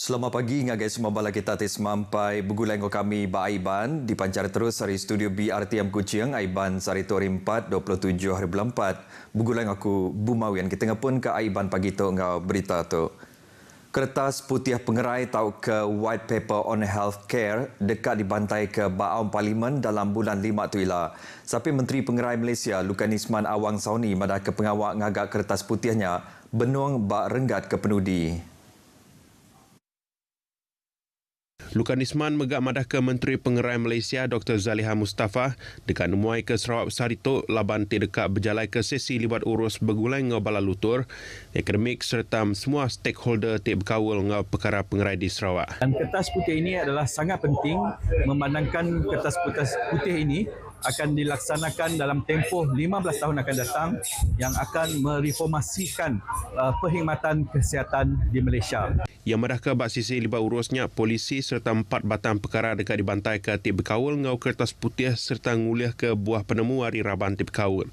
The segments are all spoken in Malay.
Selamat pagi ngagai semua bala kita tis mampai begulai ngo kami ba Aiban dipancar terus dari studio BRTM Kuching Aiban sari tu hari 4 27 hari bulan 4 begulai aku Bumawian kita ngapun ke Aiban pagi tu ngau berita tu. Kertas putih pengerai tau ke White Paper on Healthcare dekat dibantai ke Baawam Parlimen dalam bulan 5 tu ila. Sapi Menteri Pengerai Malaysia Lukanisman Awang Sauni madah ke pengawak ngagak kertas putihnya benuang bak renggat ke penudi. Lukanisman megak madah ke Menteri Pengerai Malaysia Dr. Zaliha Mustafa dekat nemuai ke Sarawak Besaritok laban dekat berjalai ke sesi libat urus begulai ngau bala lutur, akademik serta semua stakeholder berkawal ngau perkara pengerai di Sarawak. Dan kertas putih ini adalah sangat penting memandangkan kertas putih ini akan dilaksanakan dalam tempoh 15 tahun akan datang yang akan mereformasikan perkhidmatan kesihatan di Malaysia. Yang madah ke bak sisi libat urusnya, polisi serta 4 batang perkara dekat dibantai ke tip berkawal ngau kertas putih serta nguliah ke buah penemu hari Raban tip berkawal.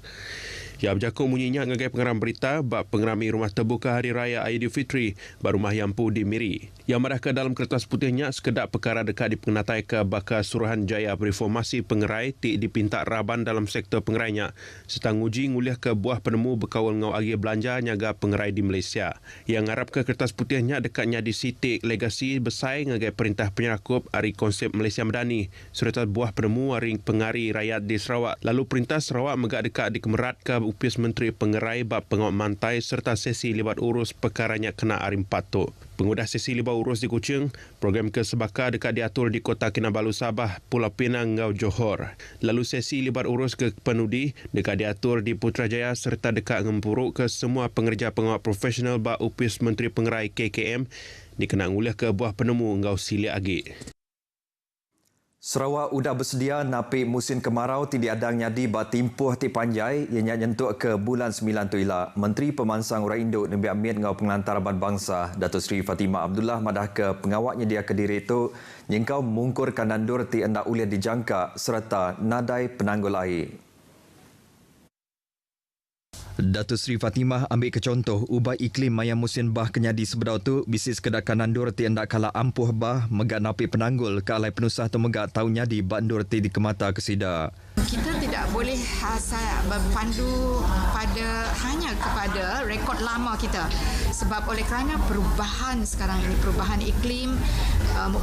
Yang berjakut munyinya ngagai pengeram berita bak pengerami rumah terbuka Hari Raya Aidilfitri baru rumah Yampu di Miri. Yang madah ke dalam kertas putihnya sekedar perkara dekat dipengenatai ke bakal Suruhanjaya Reformasi Pengerai dipinta Raban dalam sektor pengerainya serta nguji nguliah ke buah penemu berkawal ngau agi belanja nyaga pengerai di Malaysia. Yang ngarap ke kertas putihnya dekatnya di sitik legasi besai ngagai perintah penyerakup hari konsep Malaysia Madani serta buah penemu hari pengari rakyat di Sarawak. Lalu perintah Sarawak megak dekat di Kemerat ke Upis Menteri Pengerai bab pengawal mantai serta sesi libat urus perkaranya kena hari 4 tu. Pengudah sesi libat urus di Kuching, program kesebaka dekat diatur di Kota Kinabalu Sabah, Pulau Pinang, Ngau Johor. Lalu sesi libat urus ke Penudi dekat diatur di Putrajaya serta dekat ngempuruk ke semua pengerja pengawal profesional bab Upis Menteri Pengerai KKM dikenang nguliah ke buah penemu Ngau Sili Agi. Sarawak udah bersedia napi musim kemarau tidak adang nyadi bak timpuh ti panjai ianya nyentuk ke bulan 9 tu ila. Menteri Pemansang Orang Induk Nabi Amir ngau pengelantar Abad Bangsa Datuk Seri Fatimah Abdullah madah ke pengawaknya dia ke diri itu nyengkau mungkur kanandur ti endak uliah dijangka serta nadai penanggul air. Datuk Seri Fatimah ambil ke contoh ubah iklim maya musim bah kenyadi sebedau tu bisis kedakan nandur ti endak kala ampuh bah megak napi penanggul ke alai penusah tu megak tau nyadi bandur ti di kemata kesida. Kita tidak boleh berpandu hanya kepada rekod lama kita sebab oleh kerana perubahan sekarang ini, perubahan iklim,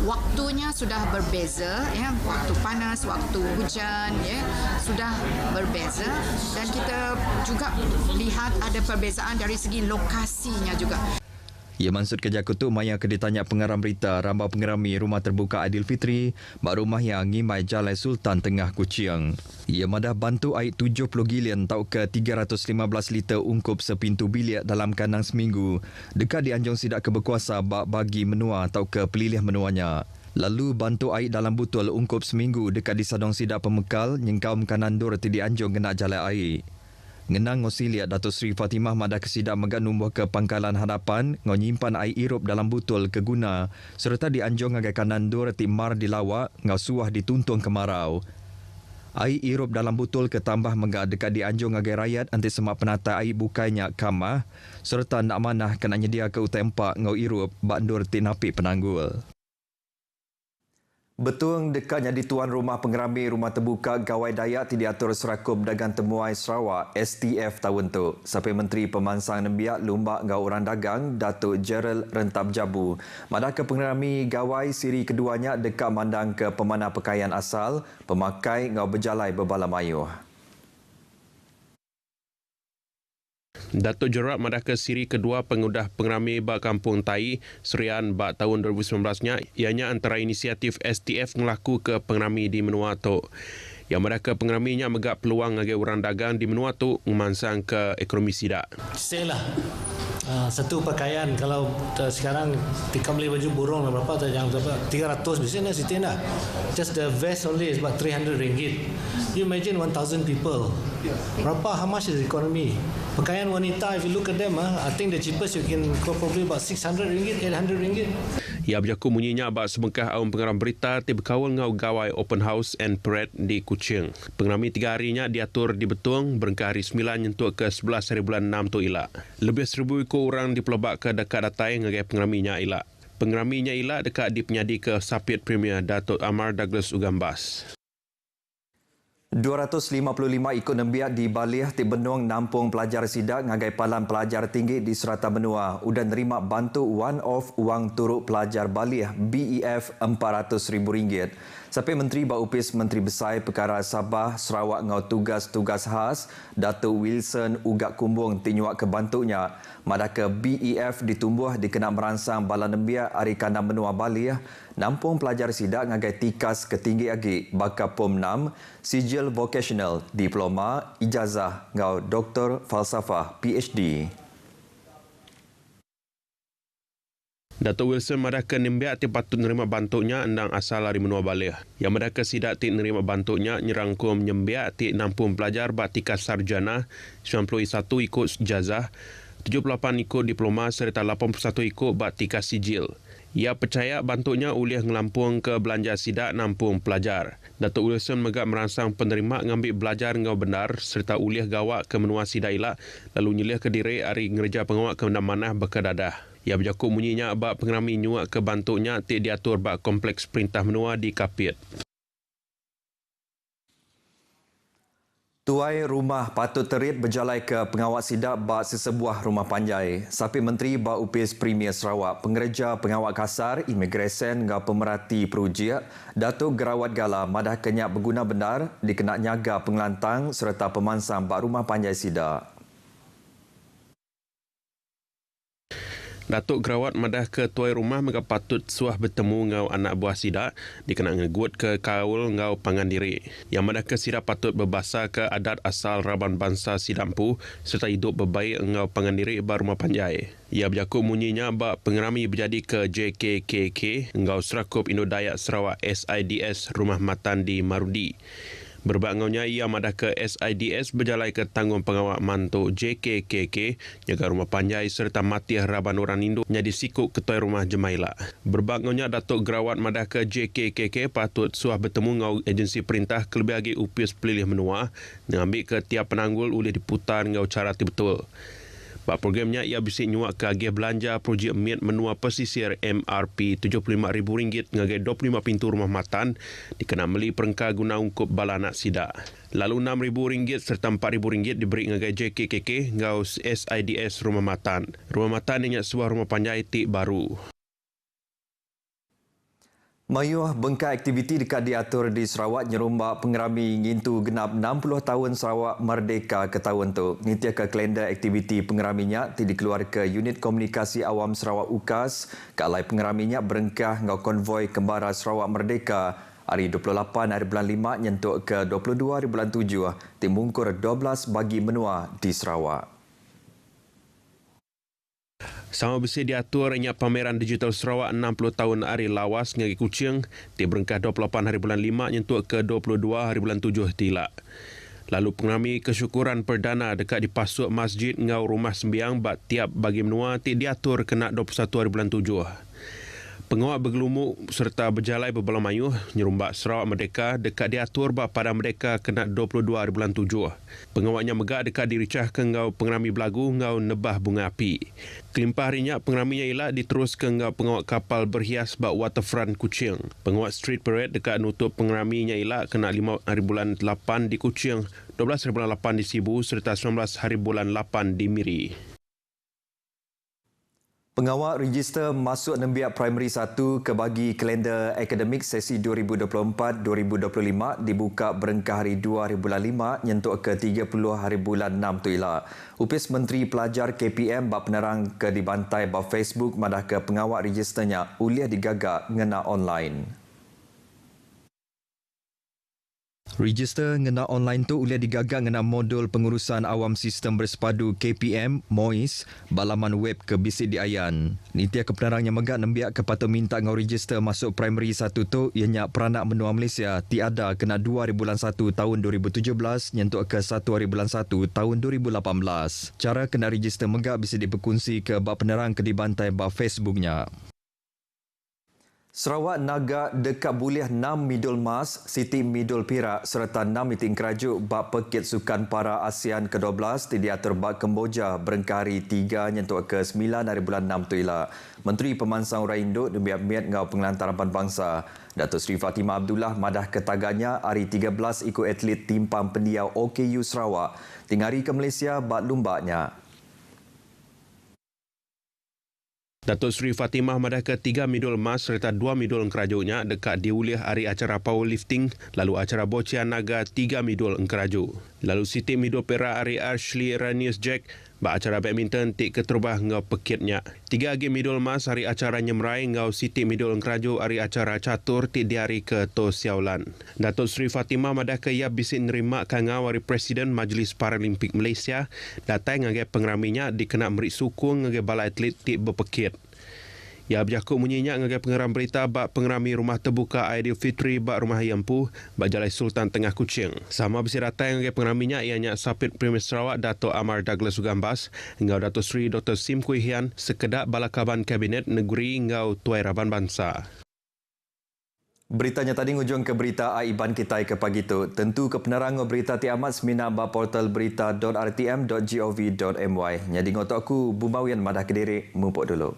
waktunya sudah berbeza, ya, waktu panas, waktu hujan, ya, sudah berbeza dan kita juga lihat ada perbezaan dari segi lokasinya juga. Ia maksud kerja kutu maya ke ditanya pengeram berita rambau pengerami rumah terbuka Aidilfitri bak rumah yang ngimai Jalai Sultan Tengah Kuching. Ia madah bantu air 70 gilion tau ke 315 liter ungkup sepintu bilik dalam kandang seminggu dekat di Anjong Sidak Keberkuasa bak bagi menua tau ke pelilih menuanya. Lalu bantu air dalam botol ungkup seminggu dekat di Sadong Sidak Pemekal nyengkau mekanan dur ti di Anjong kena jalai air. Ngenang ngosilia Datuk Seri Fatimah madah kesida megak numbuh ke Pangkalan Hadapan ngau nyimpan air irup dalam botol ke guna serta dianjong ngagai kanan dur timar di lawak ngau suah dituntung kemarau. Air irup dalam botol ketambah megak dekat dianjong ngagai rakyat anti semak penata air bukainya kamah serta nak manah kena nyedia ke utempak ngau irup bak ndur tinapi penanggul. Betul dekatnya di tuan rumah pengerami rumah terbuka Gawai Dayak ti diatur Serakup Dagang Temuai Sarawak STF tahun tu. Sampai Menteri Pemansang Nembiak Lumbak Ngau Orang Dagang Datuk Gerald Rentab Jabu. Madah ke pengerami Gawai siri keduanya dekat mandang ke pemanah pakaian asal pemakai ngau berjalai berbala mayuh. Datuk Jerat madah ke siri kedua pengudah pengerami bak Kampung Tai Serian bak tahun 2019-nya ianya antara inisiatif STF melaku ke pengerami di Menua tu. Yang madah ke pengeraminya megak peluang ngagai orang dagang di Menua tu memansang ke ekonomi sidak. Sale lah. Satu pakaian kalau sekarang kita beli baju burung berapa tu yang 300 biasanya situ dah. Just the vest only is about 300 ringgit. You imagine 1,000 people. Berapa, how much is the economy? Pakaian wanita, if you look at them, I think the cheapest you can go probably about 600 ringgit, 800 ringgit. Ia berjaku munyinya bak semengkah awam pengeram berita ti berkawal ngau Gawai Open House and Parade di Kuching. Pengerami 3 harinya diatur di Betung berengkah hari 9 nyentuk ke 11 hari bulan 6 tu ila. Lebih 1,000 ekor orang dipelebak ke dekat datai ngagai pengeraminya ila. Pengeraminya ialah dekat di penyadi ke Sapit Premier Datuk Amar Douglas Ugambas. 255 ikut nembiak di Balih Ti Benung nampung pelajar sidak ngagai palan pelajar tinggi di Serata Benua udah nerima bantu one-off wang turut pelajar Balih BEF RM400,000. Sampai Menteri Baupis Menteri Besar Perkara Sabah Sarawak ngau tugas-tugas khas Datuk Wilson Ugak Kumbung tinyuak ke bantunya. Madaka BEF ditumbuh dikenal merangsang bala nembiak Arikana Benua Balih nampung pelajar sidak ngagai tikas ketinggi agi baka POM 6 sijil vocational diploma ijazah ngau doktor falsafah PhD. Datuk Wilson madaka nembiak ti patut nerima bantunya endang asal dari Menua Balih. Yang madaka sidak ti nerima bantunya nyerangkum nyembiak ti 60 pelajar bak tikas sarjana, 91 ikut ijazah, 78 ikut diploma serta 81 ikut bak tikas sijil. Ia percaya bantunya ulih ngelampung ke belanja sidak nampung pelajar. Datuk Wilson megak merangsang penerima ngambil belajar ngau benar serta ulih gawak ke menua sidak ilak lalu nyilih ke diri hari ngereja pengawak ke manah berkedadah. Ia berjakuk munyinya bak pengerami nyuak ke bantunya ti diatur bak kompleks perintah menua di Kapit. Tuai rumah patut terit berjalai ke pengawak sidak bak sesebuah rumah panjai. Sapi Menteri Baupis Premier Sarawak, pengereja pengawak kasar, imigresen dengan pemerhati perujiak, Datuk Gerawat Gala madah kenyak berguna benar dikenak nyaga pengelantang serta pemansang bak rumah panjai sidak. Datuk Gerawat madah ke tuai rumah mereka patut suah bertemu ngau anak buah sidak dikena ngegut ke kaul ngau pangan diri. Yang madah ke sidak patut berbahasa ke adat asal Raban Bangsa Sidampu serta hidup berbaik ngau pangan diri bar rumah panjai. Ia berjakuk munyinya bak pengerami berjadi ke JKKK ngau Serakup Indo-Dayak Sarawak SIDS Rumah Matan di Marudi. Berbangaunya ia madah ke SIDS berjalai ke tanggung pengawak mantu JKKK jaga rumah panjai serta matiah Raban Orang Induk jadi sikuk ketua rumah Jemaila. Berbangaunya Datuk Gerawat madah ke JKKK patut suah bertemu ngau agensi perintah kelebih lagi upis pelilih menua mengambil ke tiap penanggul ulih diputar ngau cara betul. Bak programnya ia bisik nyuak ke agih belanja projek miat menua pesisir MRP RM75,000 ngagai 25 pintu rumah matan dikena meli perengka guna ungkup bala anak sidak. Lalu RM6,000 serta RM4,000 diberi ngagai JKKK ngau SIDS rumah matan. Rumah matan ingat sebuah rumah panjai tik baru. Mayuh bengkai aktiviti dekat diatur di Sarawak nyerumbak pengerami ngintu genap 60 tahun Sarawak Merdeka ke tahun tu. Nitia ke kalender aktiviti pengeraminya ti dikeluar ke Unit Komunikasi Awam Sarawak UKAS ke alai pengeraminya berengkah ngau konvoi kembara Sarawak Merdeka hari 28 hari bulan 5 nyentuk ke 22 hari bulan 7 ti mungkur 12 bagi menua di Sarawak. Sama besi diatur inya pameran digital Sarawak 60 tahun hari lawas ngagi Kuching di berengkah 28 hari bulan 5 nyentuk ke 22 hari bulan 7 tilak. Lalu pengerami kesyukuran perdana dekat di pasuk masjid ngau rumah sembiang bak tiap bagi menua ti diatur kena 21 hari bulan 7. Pengawak bergelumuk serta berjalai berbalau mayuh nyerumbak Sarawak Merdeka dekat diatur bak pada Merdeka kena 22 hari bulan 7. Pengawaknya megak dekat diricah ke ngau pengerami belagu ngau nebah bunga api. Kelimpah harinya pengeraminya ialah diterus ke ngau pengawak kapal berhias bak waterfront Kuching. Pengawak street parade dekat nutup pengeraminya ialah kena 5 hari bulan 8 di Kuching, 12 hari bulan 8 di Sibu serta 19 hari bulan 8 di Miri. Pengawak register masuk nembiak primary 1 ke bagi kalender akademik sesi 2024-2025 dibuka berengkah hari 2 hari bulan 5 nyentuk ke 30 hari bulan 6 tu ialah. Upis Menteri Pelajar KPM bak penerang ke dibantai bak Facebook madah ke pengawak registernya uliah digagak ngena online. Register ngena online tu uliah digagak ngena modul pengurusan awam sistem bersepadu KPM, MOIS, balaman web ke bisik di Ayan. Nitia ke penerangnya megak nembiak ke patut minta ngau register masuk primary 1 tu ianya peranak menua Malaysia tiada kena 2 hari bulan 1 tahun 2017 nyentuk ke 1 hari bulan 1 tahun 2018. Cara kena register megak bisa diperkongsi ke bak penerang ke dibantai bak Facebooknya. Sarawak Naga dekat buliah 6 midul emas, Siti Midul Perak serta 6 meeting kerajuk bak Pekit Sukan Para ASEAN ke-12 diatur bak Kemboja berengkah hari 3 nyentuk ke 9 hari bulan 6 tu ialah. Menteri Pemansang Orang Induk Miat ngau Pengelantaran Bangsa, Datuk Seri Fatimah Abdullah madah ketaganya hari 13 ikut atlet timpang pendiau OKU Sarawak tingari ke Malaysia bak lumbaknya. Datuk Seri Fatimah madah ke 3 midul emas serta 2 midul engkerajuknya dekat diuliah hari acara powerlifting lalu acara bocian naga 3 midul engkerajuk. Lalu Siti Midul Perak hari Ashley Ranius Jack bak acara badminton tik keterubah ngau Pekitnya. 3 lagi midul emas hari acara nyemrai ngau Siti Midul engkerajuk hari acara catur tik di hari ke To Siaulan. Datuk Seri Fatimah madah ke ia bisik nerima kangau hari Presiden Majlis Paralimpik Malaysia datang ngagai pengeraminya dikena merik sukung ngagai balai atlet tik berpekit. Ya berjakut munyinya ngagai pengeram berita bak pengerami rumah terbuka Aidilfitri bak Rumah Yampu bak Jalai Sultan Tengah Kuching. Sama besi datang ngagai pengeraminya ianya Sapit Premier Sarawak Dato' Amar Douglas Ugambas ngau Datuk Seri Dr. Sim Kui Hian sekedak balakaban Kabinet Negeri ngau Tuai Raban Bangsa. Beritanya tadi ngujung ke berita Aiban kita ke pagi tu. Tentu ke penerang berita tiamat semina ba portal berita.rtm.gov.my. Nyadi ngotok aku Bumawian madah Kediri mupuk dulu.